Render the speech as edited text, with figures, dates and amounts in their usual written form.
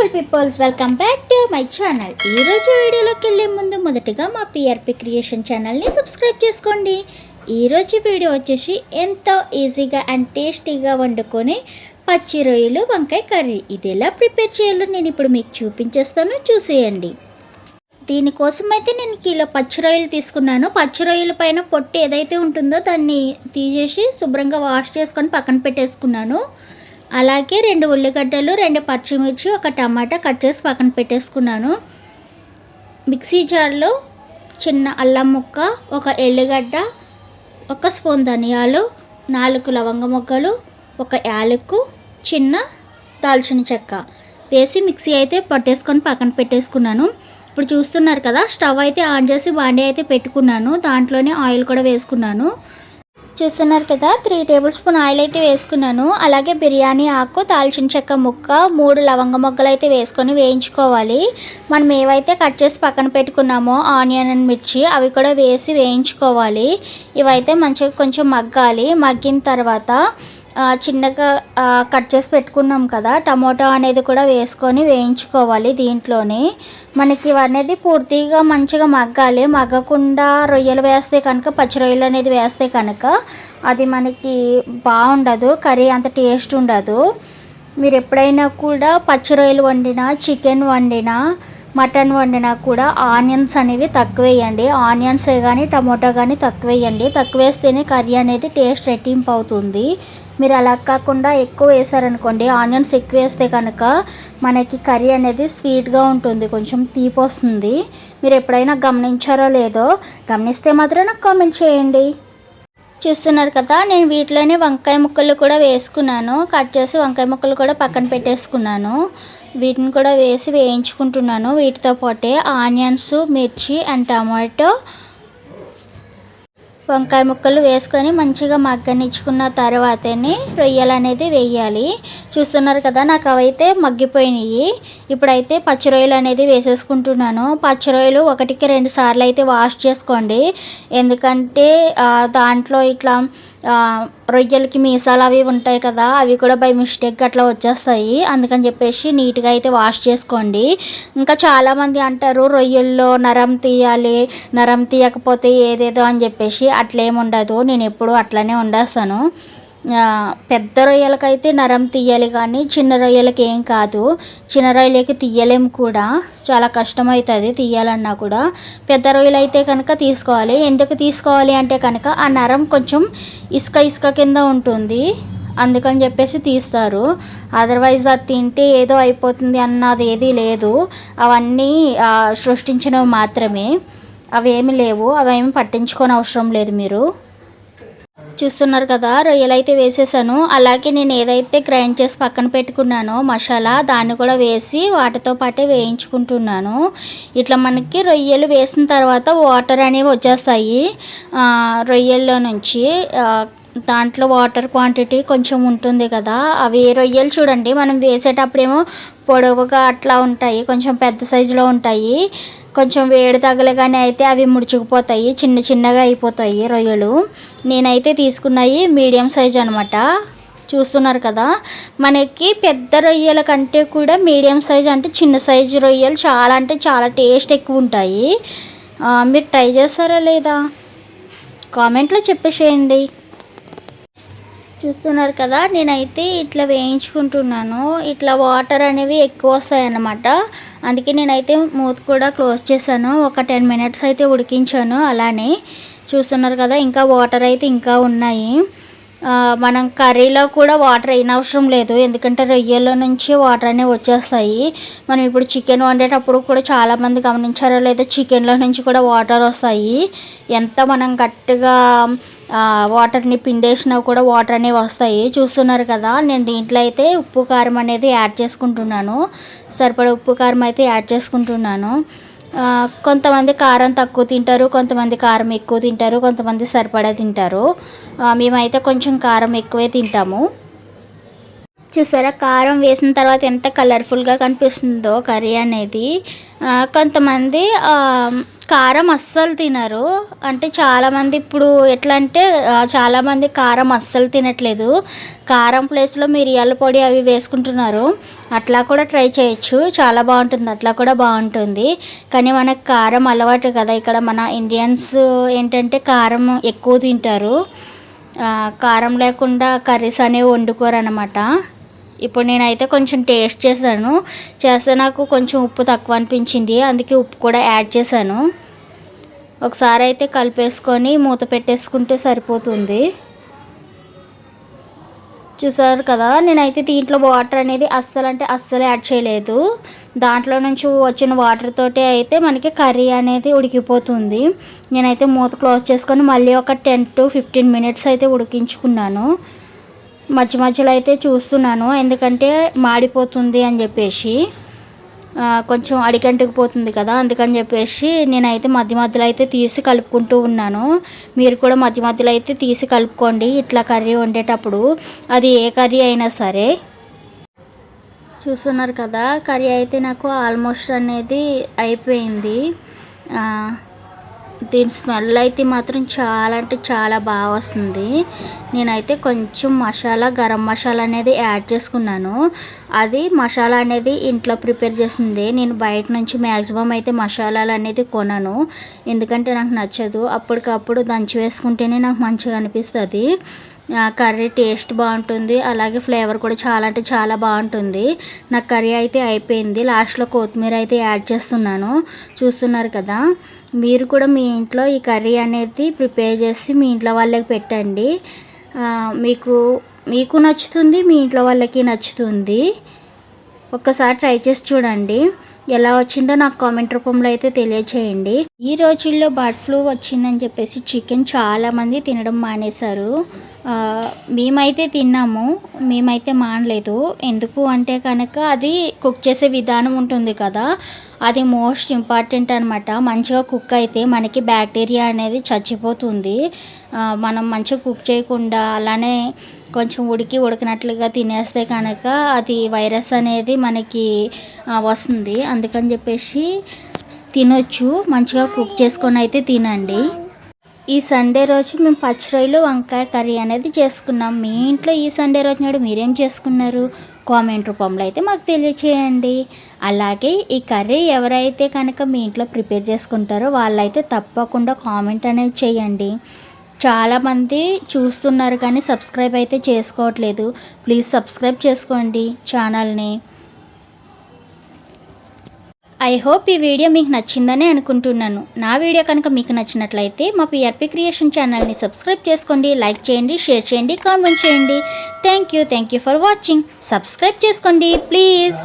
Beautiful peoples, welcome back to my channel. ఈరోజు వీడియోలోకి వెళ్ళే ముందు మొదటిగా మా పిఆర్పి క్రియేషన్ ఛానల్ని సబ్స్క్రైబ్ చేసుకోండి. ఈరోజు వీడియో వచ్చేసి ఎంతో ఈజీగా అండ్ టేస్టీగా వండుకొని పచ్చి రొయ్యలు వంకాయ కర్రీ. ఇది ఎలా ప్రిపేర్ చేయాలో నేను ఇప్పుడు మీకు చూపించేస్తాను, చూసేయండి. దీనికోసం అయితే నేను కిలో పచ్చి రొయ్యలు తీసుకున్నాను. పచ్చి రొయ్యల పైన పొట్టు ఏదైతే ఉంటుందో దాన్ని తీసేసి శుభ్రంగా వాష్ చేసుకొని పక్కన పెట్టేసుకున్నాను. అలాగే 2 ఉల్లిగడ్డలు, 2 పచ్చిమిర్చి, 1 టమాటా కట్ చేసి పక్కన పెట్టేసుకున్నాను. మిక్సీ జార్లో చిన్న అల్లం ముక్క, 1 ఎల్లిగడ్డ, 1 స్పూన్ ధనియాలు, 4 లవంగ మొగ్గలు, 1 యాలక్కు, చిన్న దాల్చిన చెక్క వేసి మిక్సీ అయితే పట్టేసుకొని పక్కన పెట్టేసుకున్నాను. ఇప్పుడు చూస్తున్నారు కదా, స్టవ్ అయితే ఆన్ చేసి బాండీ అయితే పెట్టుకున్నాను. దాంట్లోనే ఆయిల్ కూడా వేసుకున్నాను. చూస్తున్నారు కదా, 3 టేబుల్ స్పూన్ ఆయిల్ అయితే వేసుకున్నాను. అలాగే బిర్యానీ ఆకు, దాల్చిన చెక్క ముక్క, 3 లవంగ మొగ్గలు అయితే వేసుకొని వేయించుకోవాలి. మనం ఏవైతే కట్ చేసి పక్కన పెట్టుకున్నామో ఆనియన్ అండ్ మిర్చి, అవి కూడా వేసి వేయించుకోవాలి. ఇవైతే మంచిగా కొంచెం మగ్గాలి. మగ్గిన తర్వాత చిన్నగా కట్ చేసి పెట్టుకున్నాం కదా, టమోటా అనేది కూడా వేసుకొని వేయించుకోవాలి. దీంట్లోనే మనకి ఇవన్నీ పూర్తిగా మంచిగా మగ్గాలి. మగ్గకుండా రొయ్యలు వేస్తే కనుక, పచ్చి రొయ్యలు అనేది వేస్తే కనుక అది మనకి బాగుండదు, కర్రీ అంత టేస్ట్ ఉండదు. మీరు ఎప్పుడైనా కూడా పచ్చి రొయ్యలు వండినా, చికెన్ వండినా, మటన్ వండినా కూడా ఆనియన్స్ అనేవి తక్కువ వేయండి. ఆనియన్స్ కానీ టమోటా కానీ తక్కువ వేయండి. తక్కువ వేస్తేనే కర్రీ అనేది టేస్ట్ రెట్టింపు అవుతుంది. మీరు అలా కాకుండా ఎక్కువ వేసారనుకోండి, ఆనియన్స్ ఎక్కువ వేస్తే కనుక మనకి కర్రీ అనేది స్వీట్గా ఉంటుంది, కొంచెం తీపి వస్తుంది. మీరు ఎప్పుడైనా గమనించారో లేదో, గమనిస్తే మాత్రం నాకు కామెంట్ చేయండి. చూస్తున్నారు కదా, నేను వీటిలోనే వంకాయ ముక్కలు కూడా వేసుకున్నాను. కట్ చేసి వంకాయ ముక్కలు కూడా పక్కన పెట్టేసుకున్నాను. వీటిని కూడా వేసి వేయించుకుంటున్నాను. వీటితో పాటే ఆనియన్స్, మిర్చి అండ్ టమాటో, వంకాయ ముక్కలు వేసుకొని మంచిగా మగ్గనిచ్చుకున్న తర్వాతనే రొయ్యలు అనేది వేయాలి. చూస్తున్నారు కదా, నాకు అవైతే మగ్గిపోయినాయి. ఇప్పుడైతే పచ్చి రొయ్యలు అనేది వేసేసుకుంటున్నాను. పచ్చి రొయ్యలు 1కి 2 సార్లు అయితే వాష్ చేసుకోండి. ఎందుకంటే దాంట్లో ఇట్లా రొయ్యలకి మీసాలు అవి ఉంటాయి కదా, అవి కూడా బై మిస్టేక్ అట్లా వచ్చేస్తాయి. అందుకని చెప్పేసి నీట్గా అయితే వాష్ చేసుకోండి. ఇంకా చాలామంది అంటారు రొయ్యల్లో నరం తీయాలి, నరం తీయకపోతే ఏదేదో అని చెప్పేసి. అట్లేముండదు, నేను ఎప్పుడు అట్లనే వండేస్తాను. పెద్ద రొయ్యలకైతే నరం తీయాలి, కానీ చిన్న రొయ్యలకి ఏం కాదు. చిన్న రొయ్యలకి తీయలేము కూడా, చాలా కష్టమవుతుంది తీయాలన్నా కూడా. పెద్ద రొయ్యలు అయితే కనుక తీసుకోవాలి. ఎందుకు తీసుకోవాలి అంటే కనుక ఆ నరం కొంచెం ఇసుక కింద ఉంటుంది, అందుకని చెప్పేసి తీస్తారు. అదర్వైజ్ అది తింటే ఏదో అయిపోతుంది అన్నది ఏదీ లేదు. అవన్నీ సృష్టించినవి మాత్రమే, అవేమి లేవు. అవేమి పట్టించుకోని అవసరం లేదు. మీరు చూస్తున్నారు కదా, రొయ్యలు అయితే వేసేసాను. అలాగే నేను ఏదైతే గ్రైండ్ చేసి పక్కన పెట్టుకున్నానో మసాలా, దాన్ని కూడా వేసి వాటితో పాటే వేయించుకుంటున్నాను. ఇట్లా మనకి రొయ్యలు వేసిన తర్వాత వాటర్ అనేవి వచ్చేస్తాయి రొయ్యల్లో నుంచి. దాంట్లో వాటర్ క్వాంటిటీ కొంచెం ఉంటుంది కదా, అవి రొయ్యలు చూడండి మనం వేసేటప్పుడేమో పొడవుగా అట్లా ఉంటాయి, కొంచెం పెద్ద సైజులో ఉంటాయి. కొంచెం వేడి తగలగానే అయితే అవి ముడుచుకుపోతాయి, చిన్నగా అయిపోతాయి రొయ్యలు. నేనైతే తీసుకున్నాయి మీడియం సైజ్ అనమాట. చూస్తున్నారు కదా, మనకి పెద్ద రొయ్యల కంటే కూడా మీడియం సైజ్ అంటే చిన్న సైజు రొయ్యలు చాలా అంటే చాలా టేస్ట్ ఎక్కువ ఉంటాయి. మీరు ట్రై చేస్తారా లేదా కామెంట్లో చెప్పేసేయండి. చూస్తున్నారు కదా, నేనైతే ఇట్లా వేయించుకుంటున్నాను. ఇట్లా వాటర్ అనేవి ఎక్కువ వస్తాయన్నమాట. అందుకే నేనైతే మూత కూడా క్లోజ్ చేశాను. ఒక 10 మినిట్స్ అయితే ఉడికించాను. అలానే చూస్తున్నారు కదా, ఇంకా వాటర్ అయితే ఇంకా ఉన్నాయి. మనం కర్రీలో కూడా వాటర్ అయిన అవసరం లేదు, ఎందుకంటే రొయ్యల నుంచి వాటర్ అనేవి వచ్చేస్తాయి. మనం ఇప్పుడు చికెన్ వండేటప్పుడు కూడా చాలామంది గమనించారో లేదో, చికెన్లో నుంచి కూడా వాటర్ వస్తాయి. ఎంత మనం గట్టిగా వాటర్ని పిండేసినా కూడా వాటర్ అనేవి వస్తాయి. చూస్తున్నారు కదా, నేను దీంట్లో అయితే ఉప్పు కారం అనేది యాడ్ చేసుకుంటున్నాను. సరిపడా ఉప్పు కారం అయితే యాడ్ చేసుకుంటున్నాను. కొంతమంది కారం తక్కువ తింటారు, కొంతమంది కారం ఎక్కువ తింటారు, కొంతమంది సరిపడా తింటారు. మేమైతే కొంచెం కారం ఎక్కువే తింటాము. చూసారా కారం వేసిన తర్వాత ఎంత కలర్ఫుల్గా కనిపిస్తుందో కర్రీ అనేది. కొంతమంది కారం అస్సలు తినరు. అంటే చాలామంది ఇప్పుడు ఎట్లా అంటే చాలామంది కారం అస్సలు తినట్లేదు. కారం ప్లేస్లో మిరియాల పొడి అవి వేసుకుంటున్నారు. అట్లా కూడా ట్రై చేయొచ్చు, చాలా బాగుంటుంది, అట్లా కూడా బాగుంటుంది. కానీ మనకు కారం అలవాటు కదా. ఇక్కడ మన ఇండియన్స్ ఏంటంటే కారం ఎక్కువ తింటారు. కారం లేకుండా కర్రీస్ అనేవి వండుకోరు అనమాట. ఇప్పుడు నేనైతే కొంచెం టేస్ట్ చేస్తే నాకు కొంచెం ఉప్పు తక్కువ అనిపించింది, అందుకే ఉప్పు కూడా యాడ్ చేశాను. ఒకసారి అయితే కలిపేసుకొని మూత పెట్టేసుకుంటే సరిపోతుంది. చూసారు కదా, నేనైతే దీంట్లో వాటర్ అనేది అస్సలు యాడ్ చేయలేదు. దాంట్లో నుంచి వచ్చిన వాటర్ తోటి అయితే మనకి కర్రీ అనేది ఉడికిపోతుంది. నేనైతే మూత క్లోజ్ చేసుకొని మళ్ళీ ఒక 10 to 15 minutes అయితే ఉడికించుకున్నాను. మధ్యలో అయితే చూస్తున్నాను, ఎందుకంటే మాడిపోతుంది అని చెప్పేసి, కొంచెం అడిగంటుకుపోతుంది కదా, అందుకని చెప్పేసి నేనైతే మధ్యలో అయితే తీసి కలుపుకుంటూ ఉన్నాను. మీరు కూడా మధ్యలో అయితే తీసి కలుపుకోండి ఇట్లా కర్రీ వండేటప్పుడు, అది ఏ కర్రీ అయినా సరే. చూస్తున్నారు కదా, కర్రీ అయితే నాకు ఆల్మోస్ట్ అనేది అయిపోయింది. దీని స్మెల్ అయితే మాత్రం చాలా అంటే చాలా బాగా వస్తుంది. నేనైతే కొంచెం గరం మసాలా అనేది యాడ్ చేసుకున్నాను. అది మసాలా అనేది ఇంట్లో ప్రిపేర్ చేసింది. నేను బయట నుంచి మ్యాక్సిమం అయితే మసాలాలు అనేది కొనను, ఎందుకంటే నాకు నచ్చదు. అప్పటికప్పుడు దంచి వేసుకుంటేనే నాకు మంచిగా అనిపిస్తుంది. కర్రీ టేస్ట్ బాగుంటుంది, అలాగే ఫ్లేవర్ కూడా చాలా అంటే చాలా బాగుంటుంది. నాకు కర్రీ అయితే అయిపోయింది. లాస్ట్లో కొత్తిమీర అయితే యాడ్ చేస్తున్నాను. చూస్తున్నారు కదా, మీరు కూడా మీ ఇంట్లో ఈ కర్రీ అనేది ప్రిపేర్ చేసి మీ ఇంట్లో వాళ్ళకి పెట్టండి. మీకు నచ్చుతుంది, మీ ఇంట్లో వాళ్ళకి నచ్చుతుంది. ఒక్కసారి ట్రై చేసి చూడండి, ఎలా వచ్చిందో నాకు కామెంట్ రూపంలో అయితే తెలియచేయండి. ఈ రోజుల్లో బర్డ్ ఫ్లూ వచ్చిందని చెప్పేసి చికెన్ చాలామంది తినడం మానేశారు. మేమైతే తిన్నాము, మేమైతే మానలేదు. ఎందుకు అంటే కనుక అది కుక్ చేసే విధానం ఉంటుంది కదా, అది మోస్ట్ ఇంపార్టెంట్ అనమాట. మంచిగా కుక్ అయితే మనకి బ్యాక్టీరియా అనేది చచ్చిపోతుంది. మనం మంచిగా కుక్ చేయకుండా అలానే కొంచెం ఉడికినట్లుగా తినేస్తే కనుక అది వైరస్ అనేది మనకి వస్తుంది. అందుకని చెప్పేసి తినొచ్చు, మంచిగా కుక్ చేసుకొని అయితే తినండి. ఈ సండే రోజు మేము పచ్చిరొయ్యలు వంకాయ కర్రీ అనేది చేసుకున్నాం. మీ ఇంట్లో ఈ సండే రోజు నాడు మీరేం చేసుకున్నారు కామెంట్ రూపంలో అయితే మాకు తెలియచేయండి. అలాగే ఈ కర్రీ ఎవరైతే కనుక మీ ఇంట్లో ప్రిపేర్ చేసుకుంటారో వాళ్ళైతే తప్పకుండా కామెంట్ అనేది చేయండి. చాలామంది చూస్తున్నారు కానీ సబ్స్క్రైబ్ అయితే చేసుకోవట్లేదు. ప్లీజ్ సబ్స్క్రైబ్ చేసుకోండి ఛానల్ని. ఐ హోప్ ఈ వీడియో మీకు నచ్చిందని అనుకుంటున్నాను. నా వీడియో కనుక మీకు నచ్చినట్లయితే మా పిఆర్పి క్రియేషన్ ఛానల్ని సబ్స్క్రైబ్ చేసుకోండి, లైక్ చేయండి, షేర్ చేయండి, కామెంట్ చేయండి. Thank you for watching. Subscribe చేసుకోండి ప్లీజ్.